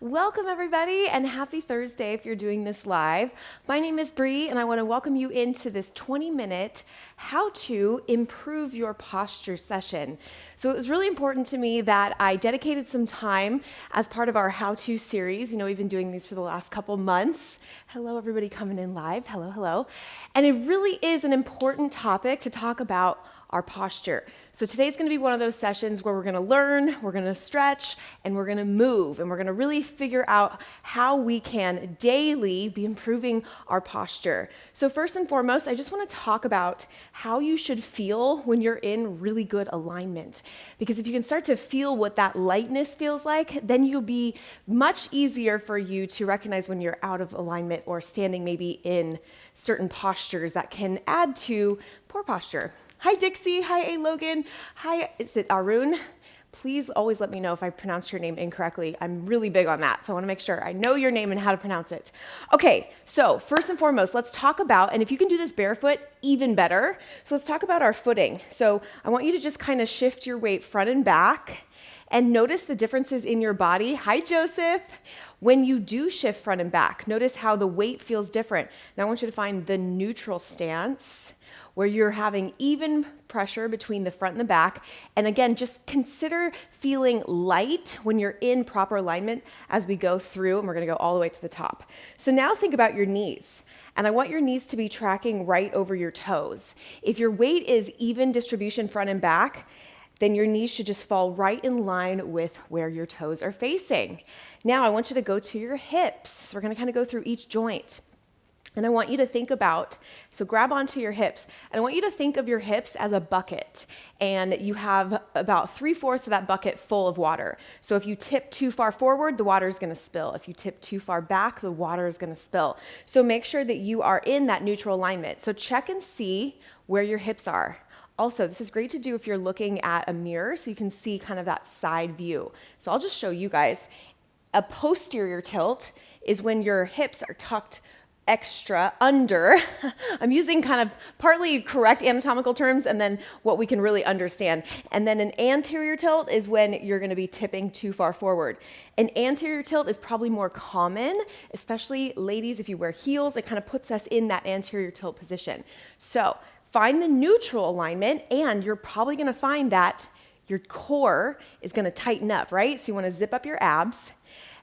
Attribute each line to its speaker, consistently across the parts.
Speaker 1: Welcome everybody and happy Thursday if you're doing this live. My name is Bree and I want to welcome you into this 20-minute how to improve your posture session. So it was really important to me that I dedicated some time as part of our how-to series. You know, we've been doing these for the last couple months. Hello everybody coming in live. Hello, hello. And it really is an important topic to talk about our posture. So today's going to be one of those sessions where we're going to learn, we're going to stretch, and we're going to move, and we're going to really figure out how we can daily be improving our posture. So first and foremost, I just want to talk about how you should feel when you're in really good alignment. Because if you can start to feel what that lightness feels like, then you'll be much easier for you to recognize when you're out of alignment or standing maybe in certain postures that can add to poor posture. Hi, Dixie. Hi, A. Logan. Hi, is it Arun? Please always let me know if I pronounced your name incorrectly. I'm really big on that, so I want to make sure I know your name and how to pronounce it. Okay, so first and foremost, let's talk about, and if you can do this barefoot, even better. So let's talk about our footing. So I want you to just kind of shift your weight front and back and notice the differences in your body. Hi, Joseph. When you do shift front and back, notice how the weight feels different. Now I want you to find the neutral stance, where you're having even pressure between the front and the back. And again, just consider feeling light when you're in proper alignment as we go through, and we're gonna go all the way to the top. So now think about your knees. And I want your knees to be tracking right over your toes. If your weight is even distribution front and back, then your knees should just fall right in line with where your toes are facing. Now I want you to go to your hips. We're gonna kind of go through each joint. And I want you to think about, so grab onto your hips, and I want you to think of your hips as a bucket, and you have about 3/4 of that bucket full of water. So if you tip too far forward, the water is gonna spill. If you tip too far back, the water is gonna spill. So make sure that you are in that neutral alignment. So check and see where your hips are. Also, this is great to do if you're looking at a mirror, so you can see kind of that side view. So I'll just show you guys. A posterior tilt is when your hips are tucked extra under. I'm using kind of partly correct anatomical terms and then what we can really understand. And then an anterior tilt is when you're going to be tipping too far forward. An anterior tilt is probably more common, especially ladies, if you wear heels, it kind of puts us in that anterior tilt position. So find the neutral alignment, and you're probably going to find that your core is going to tighten up, right? So you want to zip up your abs.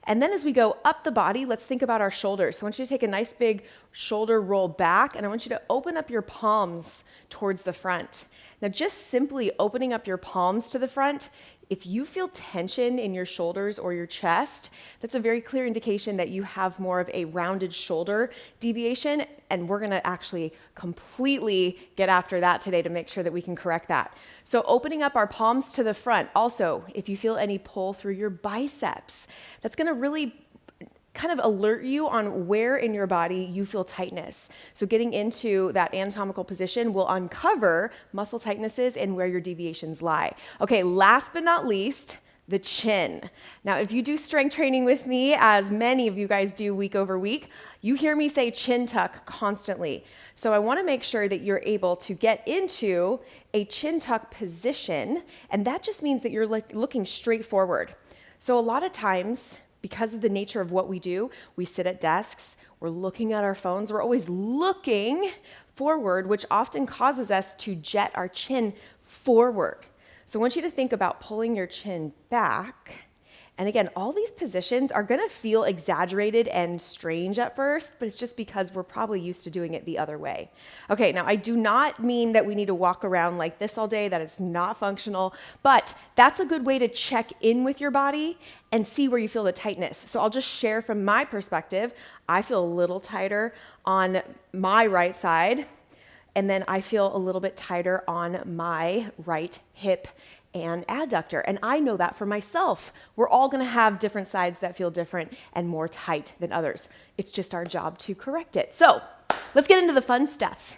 Speaker 1: And then as we go up the body, let's think about our shoulders. So I want you to take a nice big shoulder roll back, and I want you to open up your palms towards the front. Now, just simply opening up your palms to the front, if you feel tension in your shoulders or your chest, that's a very clear indication that you have more of a rounded shoulder deviation, and we're gonna actually completely get after that today to make sure that we can correct that. So opening up our palms to the front. Also, if you feel any pull through your biceps, that's gonna really kind of alert you on where in your body you feel tightness. So getting into that anatomical position will uncover muscle tightnesses and where your deviations lie. Okay, last but not least, the chin. Now, if you do strength training with me, as many of you guys do week over week, you hear me say chin tuck constantly. So I want to make sure that you're able to get into a chin tuck position, and that just means that you're looking straight forward. So a lot of times, because of the nature of what we do, we sit at desks, we're looking at our phones, we're always looking forward, which often causes us to jet our chin forward. So I want you to think about pulling your chin back. And again, all these positions are gonna feel exaggerated and strange at first, but it's just because we're probably used to doing it the other way. Okay, now I do not mean that we need to walk around like this all day, that it's not functional, but that's a good way to check in with your body and see where you feel the tightness. So I'll just share from my perspective. I feel a little tighter on my right side, and then I feel a little bit tighter on my right hip and adductor. And I know that for myself. We're all gonna have different sides that feel different and more tight than others. It's just our job to correct it. So let's get into the fun stuff.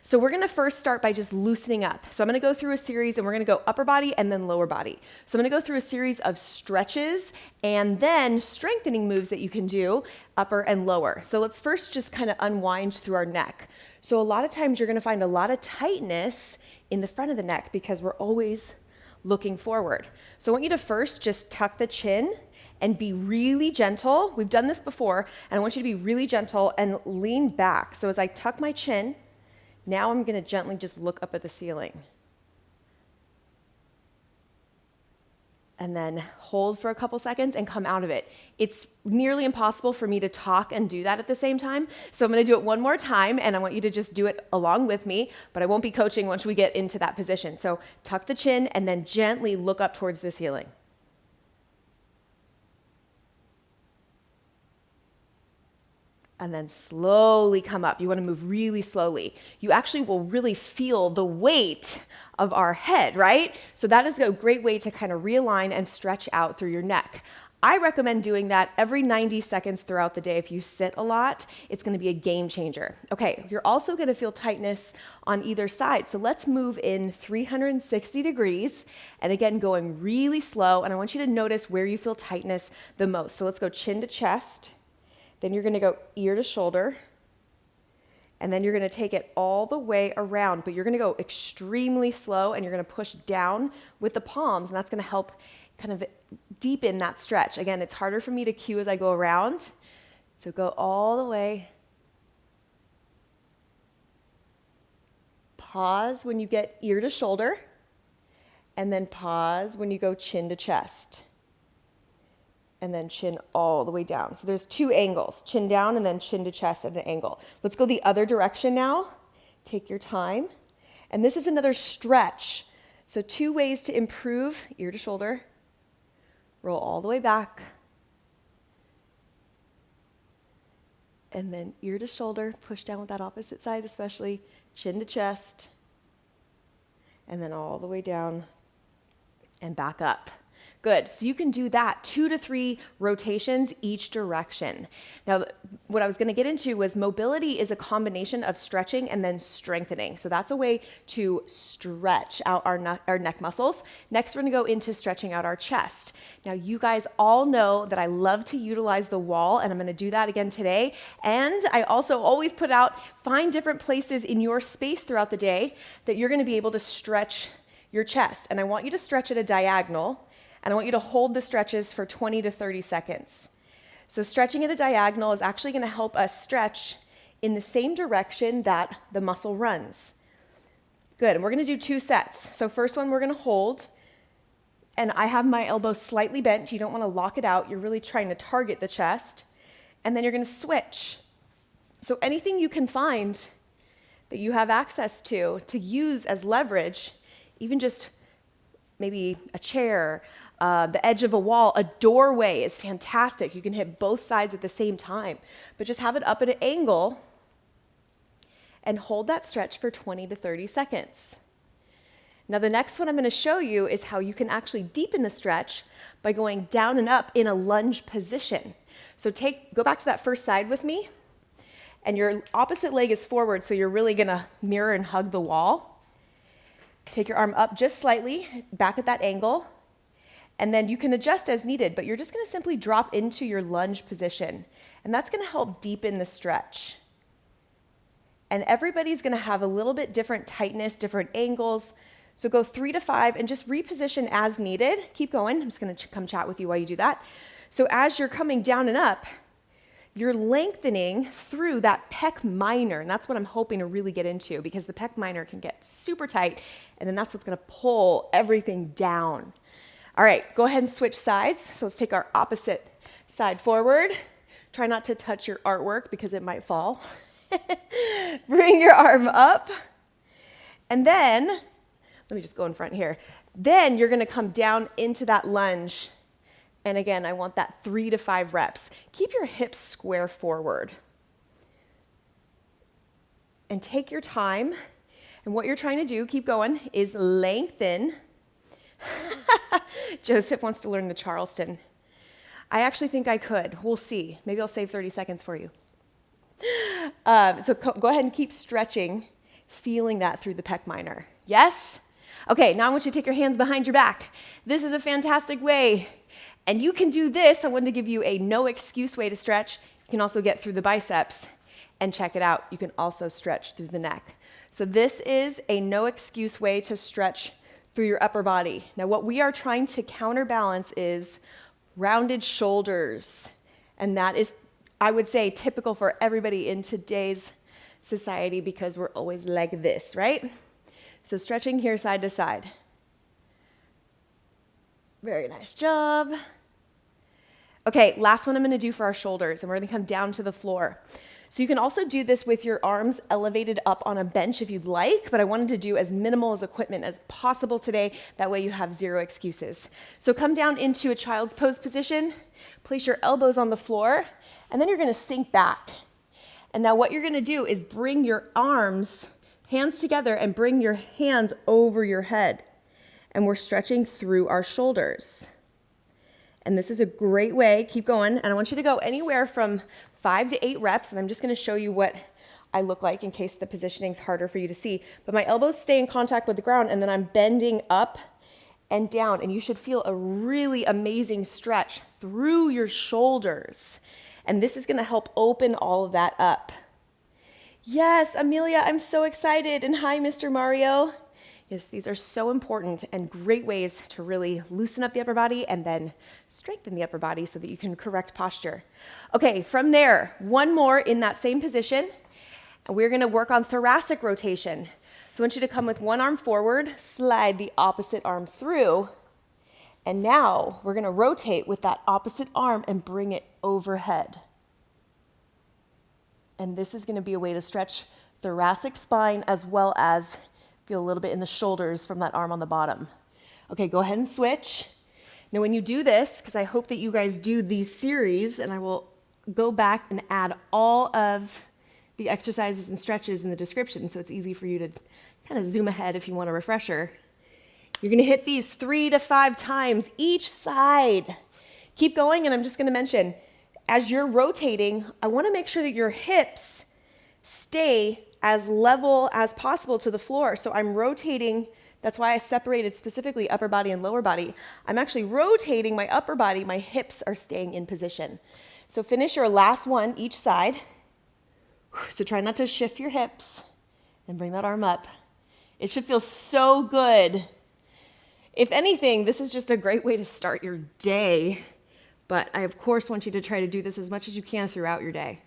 Speaker 1: So we're gonna first start by just loosening up. So I'm gonna go through a series, and we're gonna go upper body and then lower body. So I'm gonna go through a series of stretches and then strengthening moves that you can do upper and lower. So let's first just kind of unwind through our neck. So a lot of times you're gonna find a lot of tightness in the front of the neck because we're always looking forward. So I want you to first just tuck the chin and be really gentle. We've done this before, and I want you to be really gentle and lean back. So as I tuck my chin, now I'm going to gently just look up at the ceiling. And then hold for a couple seconds and come out of it. It's nearly impossible for me to talk and do that at the same time. So I'm going to do it one more time, and I want you to just do it along with me, but I won't be coaching once we get into that position. So tuck the chin and then gently look up towards the ceiling. And then slowly come up. You want to move really slowly. You actually will really feel the weight of our head, right? So that is a great way to kind of realign and stretch out through your neck. I recommend doing that every 90 seconds throughout the day. If you sit a lot, it's going to be a game changer. Okay, you're also going to feel tightness on either side. So let's move in 360 degrees. And again, going really slow. And I want you to notice where you feel tightness the most. So let's go chin to chest. Then you're going to go ear to shoulder, and then you're going to take it all the way around, but you're going to go extremely slow, and you're going to push down with the palms, and that's going to help kind of deepen that stretch. Again, it's harder for me to cue as I go around, so go all the way. Pause when you get ear to shoulder, and then pause when you go chin to chest. And then chin all the way down. So there's two angles, chin down and then chin to chest at an angle. Let's go the other direction now. Take your time. And this is another stretch. So 2 ways to improve: ear to shoulder, roll all the way back, and then ear to shoulder, push down with that opposite side, especially chin to chest, and then all the way down and back up. Good. So you can do that 2 to 3 rotations each direction. Now, what I was going to get into was mobility is a combination of stretching and then strengthening. So that's a way to stretch out our neck muscles. Next, we're going to go into stretching out our chest. Now, you guys all know that I love to utilize the wall, and I'm going to do that again today. And I also always put out, find different places in your space throughout the day that you're going to be able to stretch your chest. And I want you to stretch at a diagonal. And I want you to hold the stretches for 20 to 30 seconds. So stretching at a diagonal is actually going to help us stretch in the same direction that the muscle runs. Good, and we're going to do 2 sets. So first one we're going to hold, and I have my elbow slightly bent. You don't want to lock it out. You're really trying to target the chest. And then you're going to switch. So anything you can find that you have access to use as leverage, even just maybe a chair, the edge of a wall, a doorway is fantastic. You can hit both sides at the same time, but just have it up at an angle and hold that stretch for 20 to 30 seconds. Now, the next one I'm going to show you is how you can actually deepen the stretch by going down and up in a lunge position. So go back to that first side with me, and your opposite leg is forward, so you're really going to mirror and hug the wall. Take your arm up just slightly, back at that angle, and then you can adjust as needed, but you're just going to simply drop into your lunge position, and that's going to help deepen the stretch. And everybody's going to have a little bit different tightness, different angles, so go 3 to 5 and just reposition as needed. Keep going. I'm just going to come chat with you while you do that. So as you're coming down and up, you're lengthening through that pec minor, and that's what I'm hoping to really get into, because the pec minor can get super tight, and then that's what's going to pull everything down. All right, go ahead and switch sides. So let's take our opposite side forward. Try not to touch your artwork because it might fall. Bring your arm up, and then, let me just go in front here. Then you're going to come down into that lunge. And again, I want that 3 to 5 reps. Keep your hips square forward. And take your time. And what you're trying to do, keep going, is lengthen. Joseph wants to learn the Charleston. I actually think I could. We'll see. Maybe I'll save 30 seconds for you. So go ahead and keep stretching, feeling that through the pec minor. Yes? Okay, now I want you to take your hands behind your back. This is a fantastic way. And you can do this. I wanted to give you a no excuse way to stretch. You can also get through the biceps, and check it out. You can also stretch through the neck. So this is a no excuse way to stretch through your upper body. Now what we are trying to counterbalance is rounded shoulders. And that is, I would say, typical for everybody in today's society because we're always like this, right? So stretching here side to side. Very nice job. Okay, last one I'm gonna do for our shoulders, and we're gonna come down to the floor. So you can also do this with your arms elevated up on a bench if you'd like, but I wanted to do as minimal as equipment as possible today. That way you have zero excuses. So come down into a child's pose position, place your elbows on the floor, and then you're gonna sink back. And now what you're gonna do is bring your arms, hands together, and bring your hands over your head. And we're stretching through our shoulders. And this is a great way, keep going, and I want you to go anywhere from 5 to 8 reps, and I'm just gonna show you what I look like in case the positioning's harder for you to see. But my elbows stay in contact with the ground, and then I'm bending up and down, and you should feel a really amazing stretch through your shoulders. And this is gonna help open all of that up. Yes, Amelia, I'm so excited, and hi, Mr. Mario. Yes, these are so important and great ways to really loosen up the upper body and then strengthen the upper body so that you can correct posture. Okay, from there, one more in that same position, and we're gonna work on thoracic rotation. So I want you to come with one arm forward, slide the opposite arm through, and now we're gonna rotate with that opposite arm and bring it overhead. And this is gonna be a way to stretch thoracic spine as well as feel a little bit in the shoulders from that arm on the bottom. Okay, go ahead and switch. Now when you do this, because I hope that you guys do these series, and I will go back and add all of the exercises and stretches in the description so it's easy for you to kind of zoom ahead if you want a refresher. You're gonna hit these 3 to 5 times each side. Keep going, and I'm just gonna mention, as you're rotating, I wanna make sure that your hips stay as level as possible to the floor. So I'm rotating, that's why I separated specifically upper body and lower body. I'm actually rotating my upper body, my hips are staying in position. So finish your last one each side. So try not to shift your hips and bring that arm up. It should feel so good. If anything, this is just a great way to start your day, but I of course want you to try to do this as much as you can throughout your day.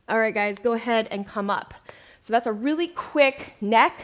Speaker 1: All right, guys, go ahead and come up. So that's a really quick neck,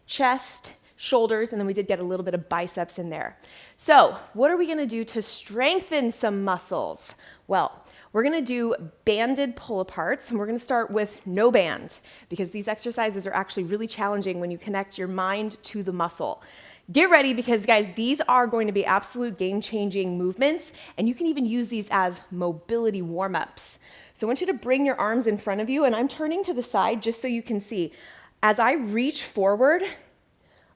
Speaker 1: chest, shoulders, and then we did get a little bit of biceps in there. So what are we gonna do to strengthen some muscles? Well, we're gonna do banded pull-aparts, and we're gonna start with no band, because these exercises are actually really challenging when you connect your mind to the muscle. Get ready because, guys, these are going to be absolute game-changing movements, and you can even use these as mobility warm-ups. So I want you to bring your arms in front of you, and I'm turning to the side just so you can see. As I reach forward,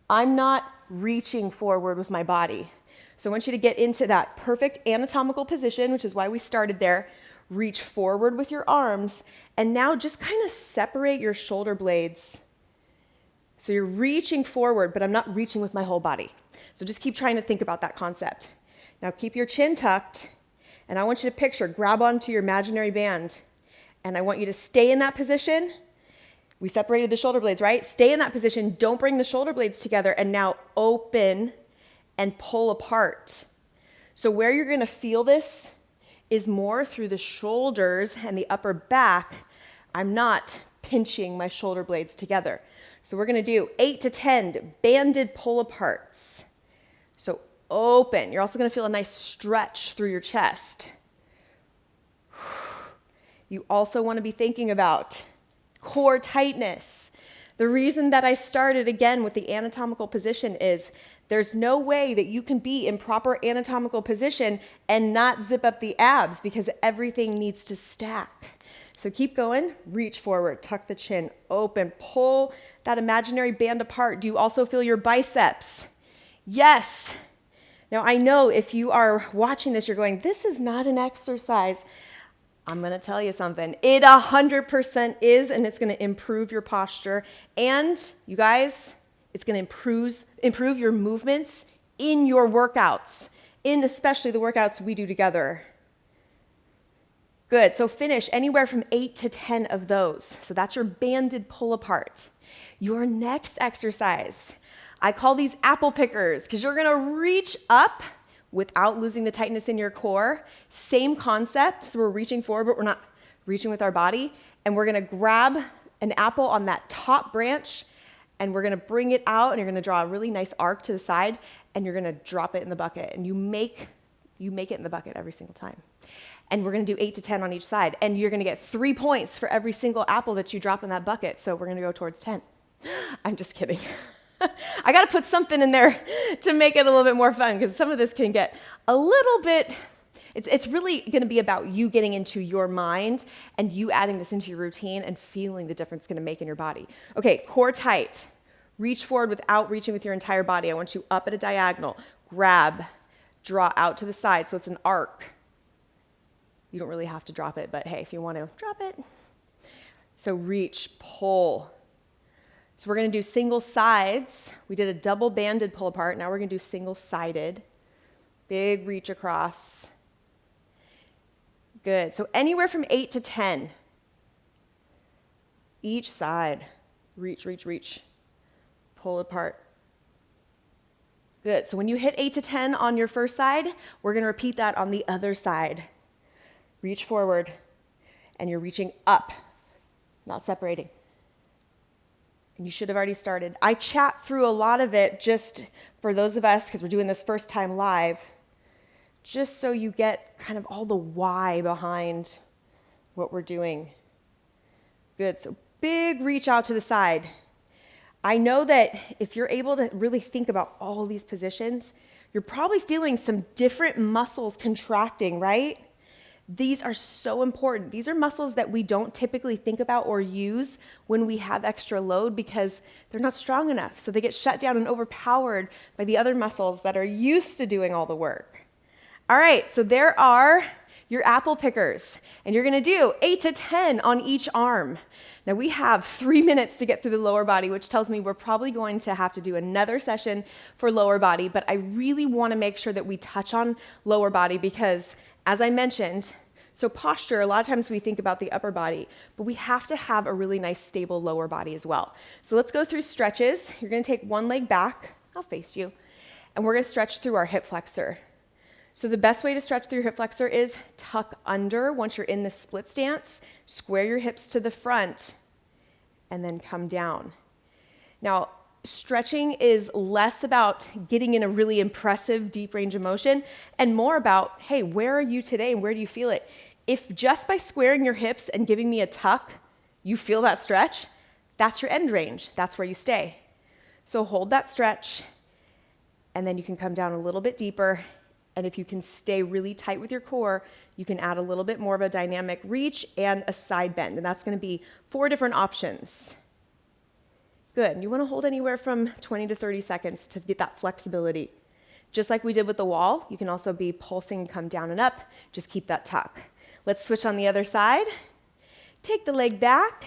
Speaker 1: I'm not reaching forward with my body. So I want you to get into that perfect anatomical position, which is why we started there. Reach forward with your arms, and now just kind of separate your shoulder blades. So you're reaching forward, but I'm not reaching with my whole body. So just keep trying to think about that concept. Now keep your chin tucked. And I want you to picture, grab onto your imaginary band. And I want you to stay in that position. We separated the shoulder blades, right? Stay in that position. Don't bring the shoulder blades together. And now open and pull apart. So where you're gonna feel this is more through the shoulders and the upper back. I'm not pinching my shoulder blades together. So we're gonna do 8 to 10 banded pull aparts. So open. You're also going to feel a nice stretch through your chest. You also want to be thinking about core tightness. The reason that I started again with the anatomical position is there's no way that you can be in proper anatomical position and not zip up the abs because everything needs to stack. So keep going, reach forward, tuck the chin, open, pull that imaginary band apart. Do you also feel your biceps? Yes. Now, I know if you are watching this, you're going, this is not an exercise. I'm going to tell you something. It 100% is, and it's going to improve your posture. And you guys, it's going to improve your movements in your workouts, in especially the workouts we do together. Good. So finish anywhere from 8 to 10 of those. So that's your banded pull apart. Your next exercise, I call these apple pickers because you're going to reach up without losing the tightness in your core. Same concept, so we're reaching forward, but we're not reaching with our body. And we're gonna grab an apple on that top branch, and we're gonna bring it out, and you're gonna draw a really nice arc to the side, and you're gonna drop it in the bucket. And you make it in the bucket every single time. And we're gonna do 8 to 10 on each side. And you're gonna get 3 points for every single apple that you drop in that bucket. So we're gonna go towards 10. I'm just kidding. I gotta put something in there to make it a little bit more fun, because some of this can get a little bit, it's really gonna be about you getting into your mind and you adding this into your routine and feeling the difference it's gonna make in your body. Okay, core tight. Reach forward without reaching with your entire body. I want you up at a diagonal. Grab, draw out to the side so it's an arc. You don't really have to drop it, but hey, if you want to, drop it. So reach, pull. So we're going to do single sides. We did a double banded pull apart. Now we're going to do single sided. Big reach across. Good. So anywhere from 8 to 10. Each side. Reach, reach, reach. Pull apart. Good. So when you hit 8 to 10 on your first side, we're going to repeat that on the other side. Reach forward, and you're reaching up, not separating. And you should have already started. I chat through a lot of it just for those of us, because we're doing this first time live, just so you get kind of all the why behind what we're doing. Good. So big reach out to the side. I know that if you're able to really think about all these positions, you're probably feeling some different muscles contracting, right? These are so important. These are muscles that we don't typically think about or use when we have extra load because they're not strong enough. So they get shut down and overpowered by the other muscles that are used to doing all the work. All right, so there are your apple pickers, and you're gonna do 8 to 10 on each arm. Now we have 3 minutes to get through the lower body, which tells me we're probably going to have to do another session for lower body, but I really wanna make sure that we touch on lower body because, as I mentioned, so posture, a lot of times we think about the upper body, but we have to have a really nice stable lower body as well. So let's go through stretches. You're gonna take one leg back, I'll face you, and we're gonna stretch through our hip flexor. So the best way to stretch through your hip flexor is tuck under once you're in the split stance, square your hips to the front, and then come down. Now, stretching is less about getting in a really impressive deep range of motion and more about, hey, where are you today and where do you feel it? If just by squaring your hips and giving me a tuck, you feel that stretch, that's your end range. That's where you stay. So hold that stretch, and then you can come down a little bit deeper. And if you can stay really tight with your core, you can add a little bit more of a dynamic reach and a side bend. And that's going to be 4 different options. Good. And you want to hold anywhere from 20 to 30 seconds to get that flexibility. Just like we did with the wall, you can also be pulsing, come down and up. Just keep that tuck. Let's switch on the other side. Take the leg back,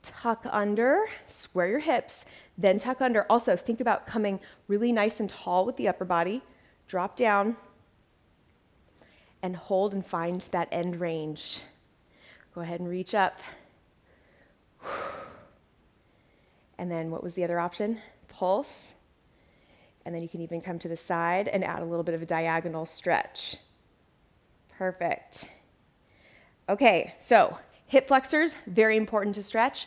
Speaker 1: tuck under, square your hips, then tuck under. Also, think about coming really nice and tall with the upper body. Drop down and hold and find that end range. Go ahead and reach up. And then what was the other option? Pulse. And then you can even come to the side and add a little bit of a diagonal stretch. Perfect. Okay, so hip flexors, very important to stretch.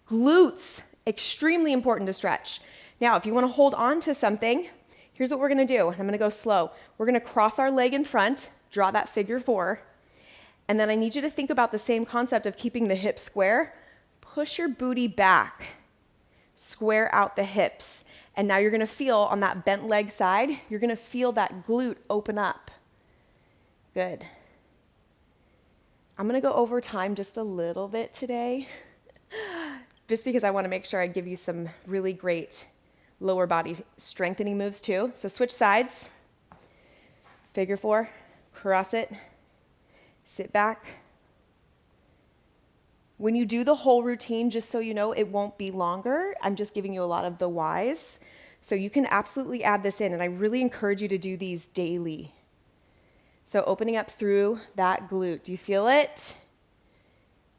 Speaker 1: Glutes, extremely important to stretch. Now, if you want to hold on to something, here's what we're going to do. I'm going to go slow. We're going to cross our leg in front, draw that figure 4, and then I need you to think about the same concept of keeping the hips square. Push your booty back, square out the hips, and now you're going to feel on that bent leg side, you're going to feel that glute open up. Good. I'm going to go over time just a little bit today, just because I want to make sure I give you some really great lower body strengthening moves too. So switch sides, figure 4, cross it, sit back. When you do the whole routine, just so you know, it won't be longer. I'm just giving you a lot of the whys. So you can absolutely add this in, and I really encourage you to do these daily. So opening up through that glute. Do you feel it?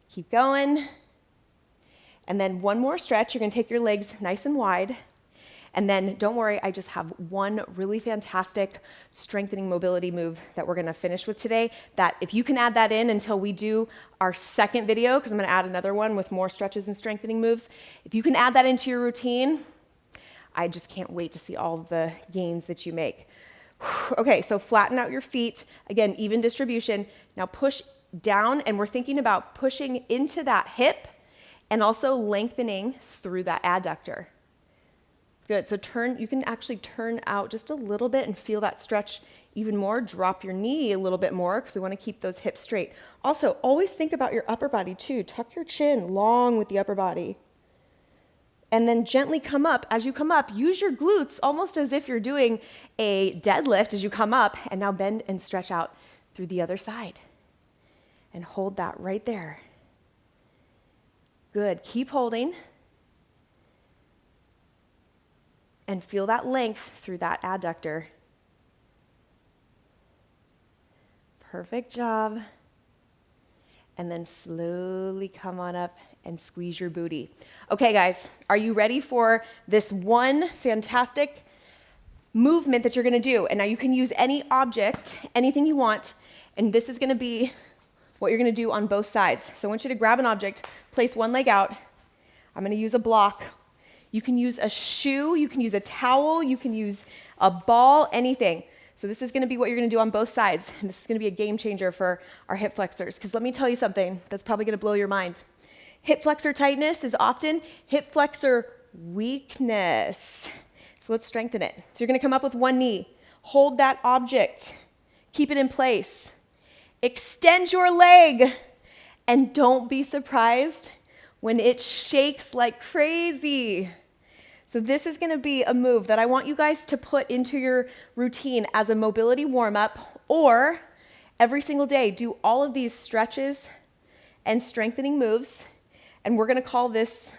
Speaker 1: Keep going. And then one more stretch. You're going to take your legs nice and wide. And then don't worry, I just have one really fantastic strengthening mobility move that we're gonna finish with today, that if you can add that in until we do our second video, because I'm gonna add another one with more stretches and strengthening moves. If you can add that into your routine, I just can't wait to see all the gains that you make. Okay, so flatten out your feet. Again, even distribution. Now push down, and we're thinking about pushing into that hip and also lengthening through that adductor. Good, so you can actually turn out just a little bit and feel that stretch even more. Drop your knee a little bit more because we want to keep those hips straight. Also, always think about your upper body too. Tuck your chin long with the upper body. And then gently come up. As you come up, use your glutes almost as if you're doing a deadlift as you come up, and now bend and stretch out through the other side. And hold that right there. Good, keep holding. And feel that length through that adductor. Perfect job. And then slowly come on up and squeeze your booty. Okay, guys, are you ready for this one fantastic movement that you're gonna do? And now you can use any object, anything you want, and this is gonna be what you're gonna do on both sides. So I want you to grab an object, place one leg out. I'm gonna use a block. You can use a shoe, you can use a towel, you can use a ball, anything. So this is gonna be what you're gonna do on both sides. And this is gonna be a game changer for our hip flexors. Because let me tell you something that's probably gonna blow your mind. Hip flexor tightness is often hip flexor weakness. So let's strengthen it. So you're gonna come up with one knee. Hold that object. Keep it in place. Extend your leg. And don't be surprised when it shakes like crazy. So this is gonna be a move that I want you guys to put into your routine as a mobility warm-up, or every single day, do all of these stretches and strengthening moves. And we're gonna call this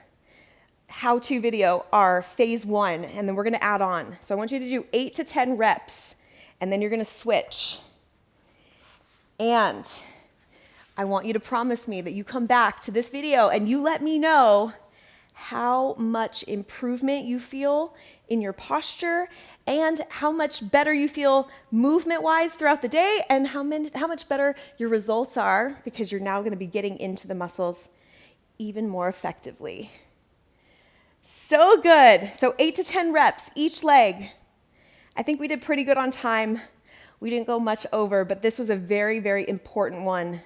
Speaker 1: how-to video our phase 1, and then we're gonna add on. So I want you to do 8 to 10 reps, and then you're gonna switch. And I want you to promise me that you come back to this video and you let me know how much improvement you feel in your posture and how much better you feel movement-wise throughout the day, and how much better your results are, because you're now going to be getting into the muscles even more effectively. So good. So 8 to 10 reps each leg. I think we did pretty good on time. We didn't go much over, but this was a very, very important one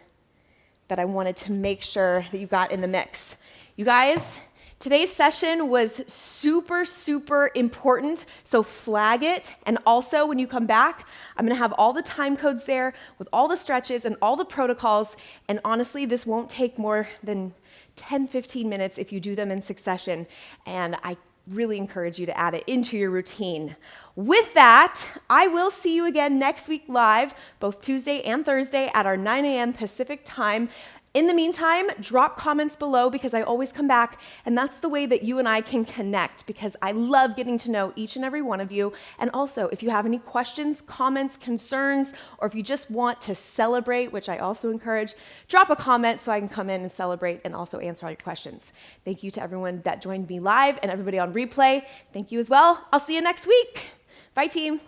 Speaker 1: that I wanted to make sure that you got in the mix. You guys, today's session was super, super important, so flag it. And also, when you come back, I'm gonna have all the time codes there with all the stretches and all the protocols. And honestly, this won't take more than 10, 15 minutes if you do them in succession. And I really encourage you to add it into your routine. With that, I will see you again next week live, both Tuesday and Thursday at our 9 a.m. Pacific time. In the meantime, drop comments below, because I always come back, and that's the way that you and I can connect, because I love getting to know each and every one of you. And also, if you have any questions, comments, concerns, or if you just want to celebrate, which I also encourage, drop a comment so I can come in and celebrate and also answer all your questions. Thank you to everyone that joined me live and everybody on replay. Thank you as well. I'll see you next week. Bye, team.